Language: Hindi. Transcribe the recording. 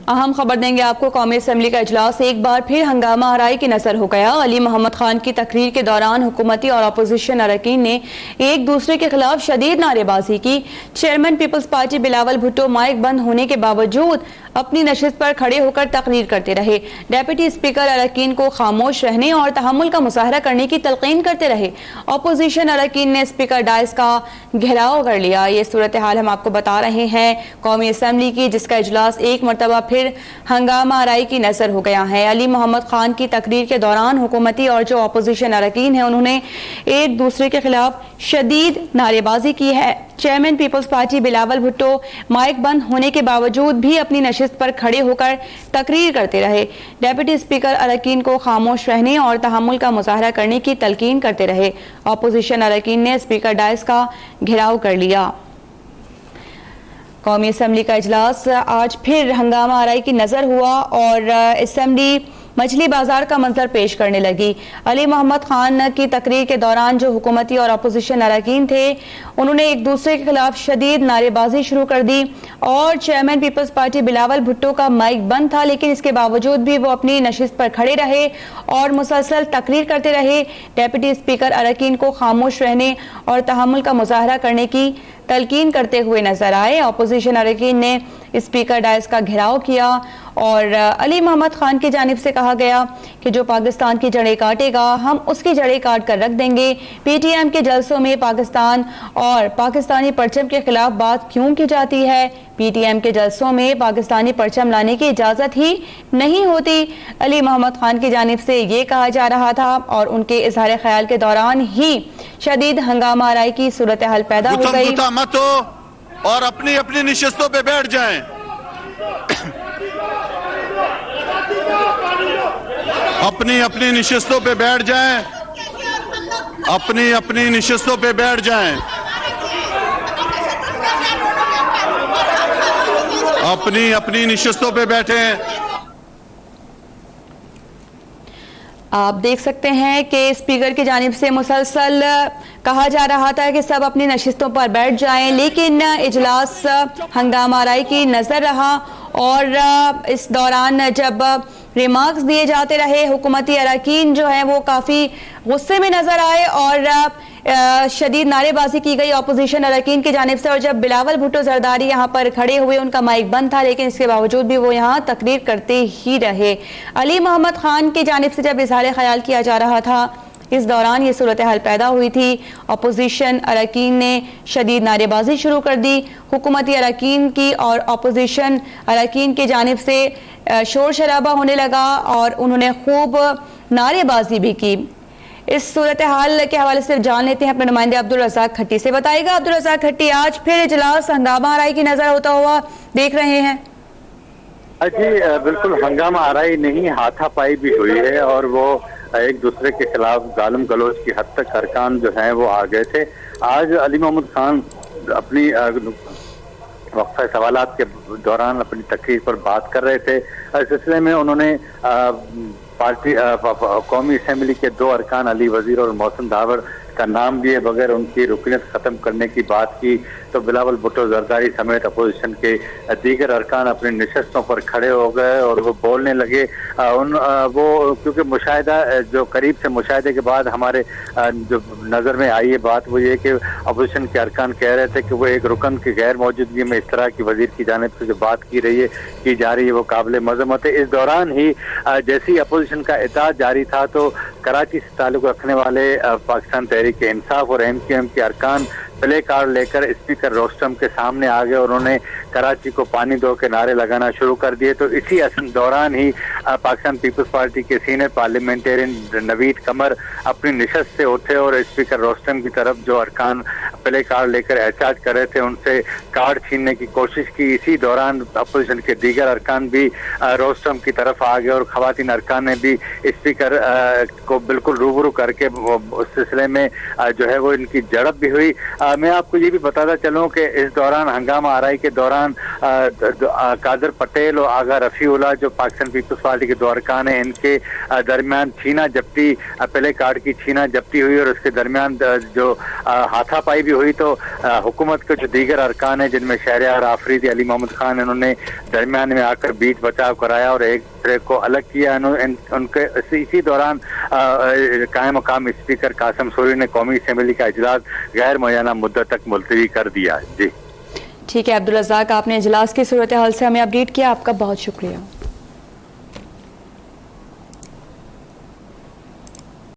अहम खबर देंगे आपको। कौमी असम्बली का इजलास एक बार फिर हंगामा आराई की नजर हो गया। अली मोहम्मद खान की तकरीर के दौरान हुकूमती और अपोजिशन अरकान ने एक दूसरे के खिलाफ शदीद नारेबाजी की। Chairman Peoples Party Bilawal Bhutto mic बंद होने के बावजूद अपनी नशिस्त पर खड़े होकर तकरीर करते रहे। डेप्यूटी स्पीकर अरकान को खामोश रहने और तहम्मुल का मुजाहरा करने की तलकीन करते रहे। अपोजिशन अरकान ने स्पीकर डायस का घेराव कर लिया। ये सूरत हाल हम आपको बता रहे हैं कौमी असम्बली की, जिसका इजलास एक मरतबा फिर हंगामा आराई की नजर हो गया है। अली मोहम्मद खान की तकरीर के दौरान हुकूमती और जो अपोजिशन अरकान है उन्होंने एक दूसरे के खिलाफ शदीद नारेबाजी की है। Chairman Peoples Party Bilawal Bhutto mic बंद होने के बावजूद भी अपनी नशिस्त पर खड़े होकर तकरीर करते रहे। डेप्यूटी स्पीकर अरकान को खामोश रहने और तहम्मुल का मुजाहरा करने की तलकीन करते रहे। अपोजिशन अरकान ने स्पीकर डायस का घेराव कर लिया। कौमी असम्बली का इजलास आज फिर हंगामा आराई की नजर हुआ और असम्बली मछली बाजार का मंजर पेश करने लगी। अली मोहम्मद खान की तकरीर के दौरान जो हुकूमती और अपोजिशन अरकान थे उन्होंने एक दूसरे के खिलाफ शदीद नारेबाजी शुरू कर दी और chairman Peoples Party Bilawal Bhutto का माइक बंद था, लेकिन इसके बावजूद भी वो अपनी नशिस्त पर खड़े रहे और मुसलसल तकरीर करते रहे। डेप्यूटी स्पीकर अरकान को खामोश रहने और तहम्मुल का मुजाहरा करने की तलकीन करते हुए नजर आए। अपोजिशन अरकान ने स्पीकर डायस का घेराव किया और अली मोहम्मद खान की जानिब से कहा गया कि जो पाकिस्तान की जड़ें काटेगा हम उसकी जड़ें काट कर रख देंगे। पीटीएम के जलसों में पाकिस्तान और पाकिस्तानी परचम के खिलाफ बात क्यों की जाती है? पीटीएम के जलसों में पाकिस्तानी परचम लाने की इजाजत ही नहीं होती। अली मोहम्मद खान की जानिब से ये कहा जा रहा था और उनके इजहार ख्याल के दौरान ही शदीद हंगामा आराई की सूरत हाल पैदा हो गई। मत हो और अपनी अपनी निशस्तों पे बैठ जाएं। अपनी अपनी निशस्तों पे बैठ जाएं। अपनी अपनी निशस्तों पे बैठ जाएं। अपनी अपनी निशस्तों पे बैठें। आप देख सकते हैं कि स्पीकर की जानिब से मुसलसल कहा जा रहा था कि सब अपनी नशिस्तों पर बैठ जाएं, लेकिन इजलास हंगामा आराई की नजर रहा और इस दौरान जब रिमार्क्स दिए जाते रहे हुकूमती अरकान जो है वो काफ़ी गुस्से में नजर आए और शदीद नारेबाजी की गई अपोजिशन अरकान की जानिब से। और जब बिलावल भुट्टो जरदारी यहाँ पर खड़े हुए, उनका माइक बंद था लेकिन इसके बावजूद भी वो यहाँ तकरीर करते ही रहे। अली मोहम्मद खान की जानिब से जब इजहार ख्याल किया जा रहा था इस दौरान ये सूरत हाल पैदा हुई थी। अपोजिशन अरकान ने शदीद नारेबाजी शुरू कर दी। हुकूमती अरकान की और अपोजिशन अरकान की जानिब से शोर शराबा होने लगा और उन्होंने खूब नारेबाजी भी की। इस सूरत हाल के हवाले से जान लेते हैं अपने नुमाइंदे अब्दुल रज़ाक खट्टी से। बताइएगा अब्दुल रज़ाक खट्टी, आज फिर इजलास हंगामा आराई की नजर होता हुआ देख रहे हैं। जी बिल्कुल, हंगामा आराई नहीं हाथापाई भी हुई है और वो एक दूसरे के खिलाफ गालम गलोच की हद तक अरकान जो है वो आ गए थे। आज अली मोहम्मद खान अपनी वक्फा सवालात के दौरान अपनी तकरीर पर बात कर रहे थे। इस सिलसिले में उन्होंने पार्टी कौमी असम्बली के 2 अरकान अली वजीर और मोहसिन दावर का नाम लिए बगैर उनकी रुकनीत खत्म करने की बात की, तो बिलावल भुट्टो जरदारी समेत अपोजिशन के दीगर अरकान अपनी नशस्तों पर खड़े हो गए और वो बोलने लगे। वो क्योंकि मुशाहिदा जो करीब से मुशाहिदे के बाद हमारे जो नज़र में आई है बात वो ये कि अपोजिशन के अरकान कह रहे थे कि वो एक रुकन की गैर मौजूदगी में इस तरह की वजीर की जानिब से जो बात की जा रही है वो काबिल मज़म्मत है। इस दौरान ही जैसी अपोजिशन का एहतजाज जारी था तो कराची से ताल्लुक़ रखने वाले पाकिस्तान तहरीक इंसाफ और एमक्यूएम के अरकान प्ले कार्ड लेकर स्पीकर रोस्टम के सामने आ गए। उन्होंने कराची को पानी दो के नारे लगाना शुरू कर दिए। तो इसी दौरान ही पाकिस्तान पीपल्स पार्टी के सीनियर पार्लियामेंटेरियन नवीद कमर अपनी नशस्त से उठे और स्पीकर रोस्टम की तरफ जो अरकान प्ले कार्ड लेकर एहतजाज कर रहे थे उनसे कार्ड छीनने की कोशिश की। इसी दौरान अपोजिशन के दीगर अरकान भी रोस्टम की तरफ आ गए और खवातीन अरकान ने भी स्पीकर को बिल्कुल रूबरू करके उस सिलसिले में जो है वो इनकी झड़प भी हुई। मैं आपको ये भी बताता चलूं कि इस दौरान हंगामा आराई के दौरान कादर पटेल और आगा रफीउल्लाह जो पाकिस्तान पीपल्स पार्टी के 2 अरकान हैं इनके दरमियान छीना जब्ती प्ले कार्ड की छीना जब्ती हुई और उसके दरमियान जो हाथापाई भी हुई तो हुकूमत के जो दीगर अरकान है जिनमें शहरयार आफरीदी अली मोहम्मद खान, इन्होंने दरमियान में आकर बीच बचाव कराया और एक दूसरे को अलग किया। उनके इसी दौरान कायम मकाम स्पीकर कासिम सूरी ने कौमी असम्बली का इजलास गैर मुअय्यना मुद्दत तक मुलतवी कर दिया। जी ठीक है अब्दुल रज़ाक, आपने इजलास की सूरत हाल से हमें अपडेट किया, आपका बहुत शुक्रिया।